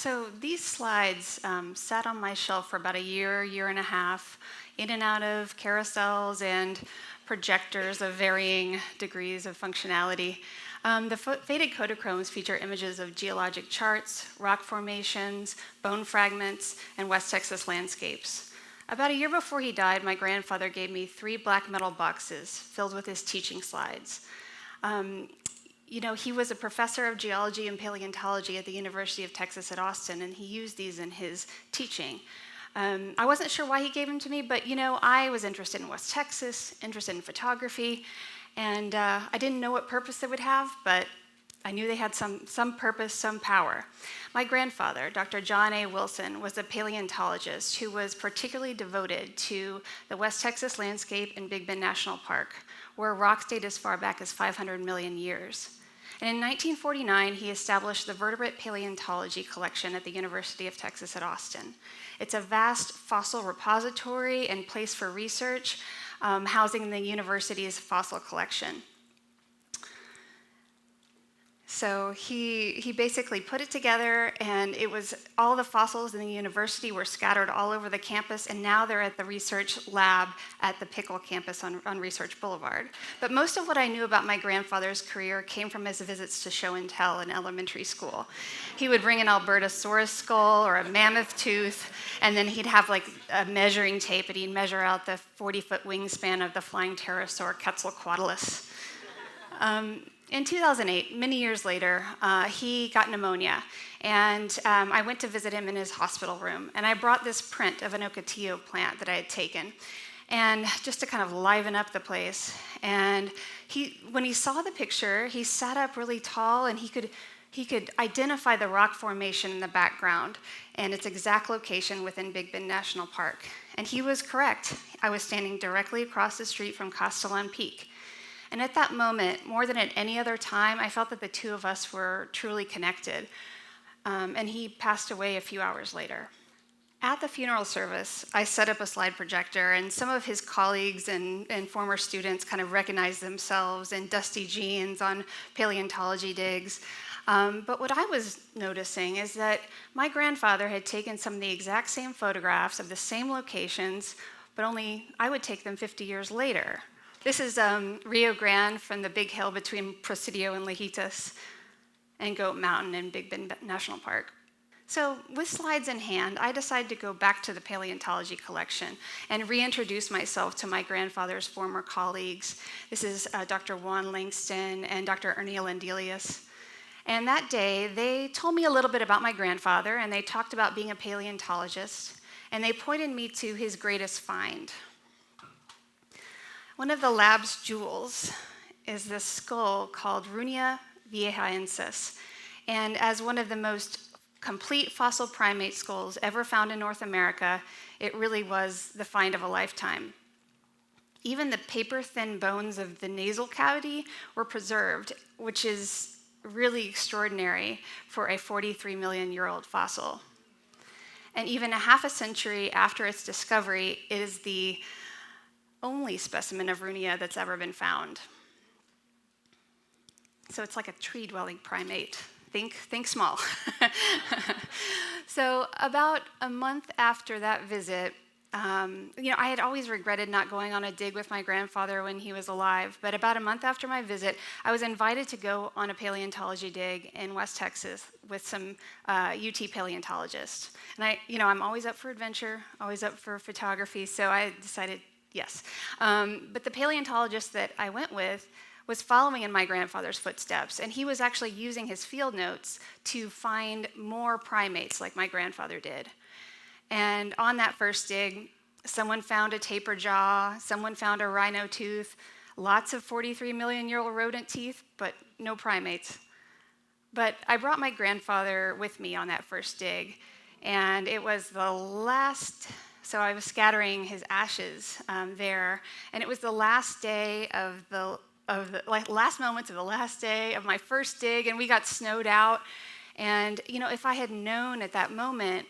So these slides sat on my shelf for about a year and a half, in and out of carousels and projectors of varying degrees of functionality. The faded Kodachromes feature images of geologic charts, rock formations, bone fragments, and West Texas landscapes. About a year before he died, my grandfather gave me 3 black metal boxes filled with his teaching slides. He was a professor of geology and paleontology at the University of Texas at Austin, and he used these in his teaching. I wasn't sure why he gave them to me, but I was interested in West Texas, interested in photography, and I didn't know what purpose they would have, but I knew they had some purpose, some power. My grandfather, Dr. John A. Wilson, was a paleontologist who was particularly devoted to the West Texas landscape in Big Bend National Park, where rocks date as far back as 500 million years. And in 1949, he established the Vertebrate Paleontology Collection at the University of Texas at Austin. It's a vast fossil repository and place for research, housing the university's fossil collection. So he basically put it together, and it was all the fossils in the university were scattered all over the campus, and now they're at the research lab at the Pickle campus on Research Boulevard. But most of what I knew about my grandfather's career came from his visits to show and tell in elementary school. He would bring an Albertosaurus skull or a mammoth tooth, and then he'd have like a measuring tape, and he'd measure out the 40-foot wingspan of the flying pterosaur Quetzalcoatlus. In 2008, many years later, he got pneumonia, and I went to visit him in his hospital room, and I brought this print of an ocotillo plant that I had taken, and just to kind of liven up the place. And when he saw the picture, he sat up really tall, and he could identify the rock formation in the background and its exact location within Big Bend National Park. And he was correct. I was standing directly across the street from Castellan Peak. And at that moment, more than at any other time, I felt that the two of us were truly connected. And he passed away a few hours later. At the funeral service, I set up a slide projector, and some of his colleagues and former students kind of recognized themselves in dusty jeans on paleontology digs. But what I was noticing is that my grandfather had taken some of the exact same photographs of the same locations, but only I would take them 50 years later. This is Rio Grande from the big hill between Presidio and Lejitas, and Goat Mountain in Big Bend National Park. So with slides in hand, I decided to go back to the paleontology collection and reintroduce myself to my grandfather's former colleagues. This is Dr. Juan Langston and Dr. Ernie Landelius. And that day, they told me a little bit about my grandfather, and they talked about being a paleontologist, and they pointed me to his greatest find. One of the lab's jewels is this skull called Runia viejaensis. And as one of the most complete fossil primate skulls ever found in North America, it really was the find of a lifetime. Even the paper-thin bones of the nasal cavity were preserved, which is really extraordinary for a 43-million-year-old fossil. And even a half a century after its discovery, it is the only specimen of Runia that's ever been found. So it's like a tree-dwelling primate. Think small. So about a month after that visit, I had always regretted not going on a dig with my grandfather when he was alive, but about a month after my visit, I was invited to go on a paleontology dig in West Texas with some UT paleontologists. And I'm always up for adventure, always up for photography, so I decided yes. But the paleontologist that I went with was following in my grandfather's footsteps, and he was actually using his field notes to find more primates like my grandfather did. And on that first dig, someone found a tapir jaw, someone found a rhino tooth, lots of 43-million-year-old rodent teeth, but no primates. But I brought my grandfather with me on that first dig, and it was the last. So I was scattering his ashes there, and it was the last day of the last moments of the last day of my first dig, and we got snowed out. And if I had known at that moment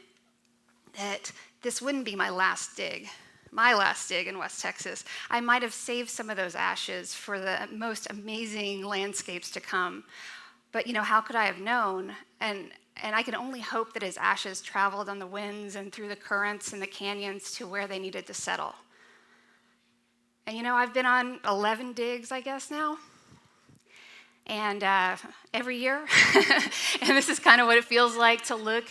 that this wouldn't be my last dig in West Texas, I might have saved some of those ashes for the most amazing landscapes to come. But how could I have known? And And I can only hope that his ashes traveled on the winds and through the currents and the canyons to where they needed to settle. And I've been on 11 digs, I guess, now. And every year, and this is kind of what it feels like to look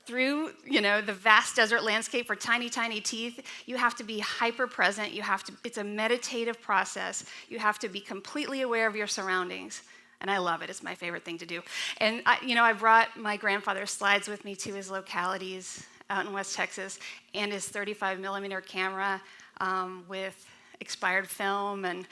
through, the vast desert landscape for tiny, tiny teeth. You have to be hyper present. It's a meditative process. You have to be completely aware of your surroundings. And I love it. It's my favorite thing to do. And I brought my grandfather's slides with me to his localities out in West Texas, and his 35 millimeter camera with expired film. And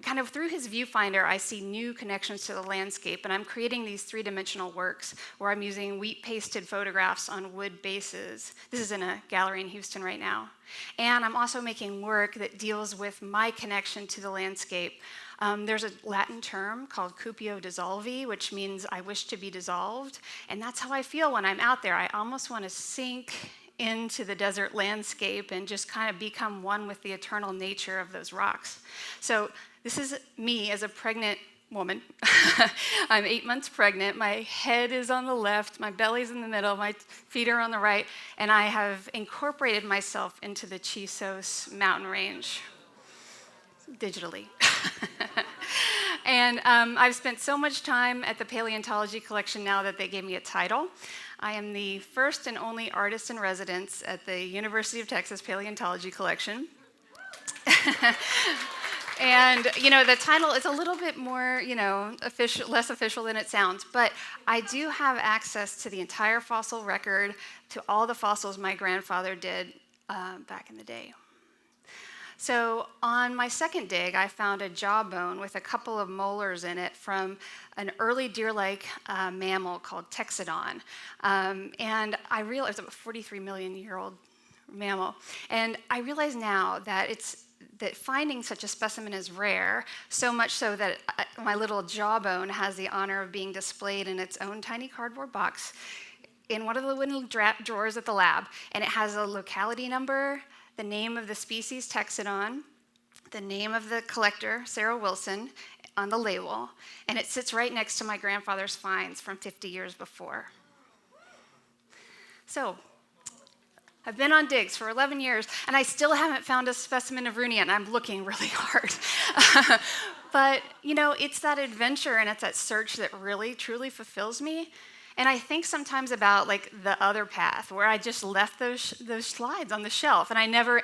kind of through his viewfinder, I see new connections to the landscape, and I'm creating these three-dimensional works where I'm using wheat-pasted photographs on wood bases. This is in a gallery in Houston right now. And I'm also making work that deals with my connection to the landscape. There's a Latin term called cupio dissolvi, which means I wish to be dissolved, and that's how I feel when I'm out there. I almost want to sink into the desert landscape and just kind of become one with the eternal nature of those rocks. So this is me as a pregnant woman. I'm 8 months pregnant. My head is on the left, my belly's in the middle, my feet are on the right, and I have incorporated myself into the Chisos mountain range digitally. And I've spent so much time at the paleontology collection now that they gave me a title. I am the first and only artist in residence at the University of Texas Paleontology Collection. And, the title is a little bit more, official, less official than it sounds, but I do have access to the entire fossil record, to all the fossils my grandfather did back in the day. So on my second dig, I found a jawbone with a couple of molars in it from an early deer-like mammal called Texodon. And I realized it was a 43 million year old mammal. And I realize now that that finding such a specimen is rare, so much so that my little jawbone has the honor of being displayed in its own tiny cardboard box in one of the wooden drawers at the lab. And it has a locality number, the name of the species, Texodon, the name of the collector, Sarah Wilson, on the label, and it sits right next to my grandfather's finds from 50 years before. So, I've been on digs for 11 years, and I still haven't found a specimen of Runia, and I'm looking really hard. But, it's that adventure and it's that search that really, truly fulfills me. And I think sometimes about the other path where I just left those slides on the shelf, and I never,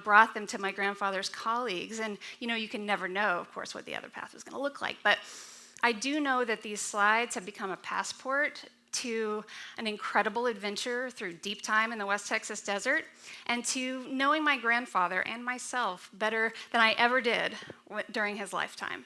brought them to my grandfather's colleagues. And, you can never know, of course, what the other path was going to look like. But I do know that these slides have become a passport to an incredible adventure through deep time in the West Texas desert, and to knowing my grandfather and myself better than I ever did during his lifetime.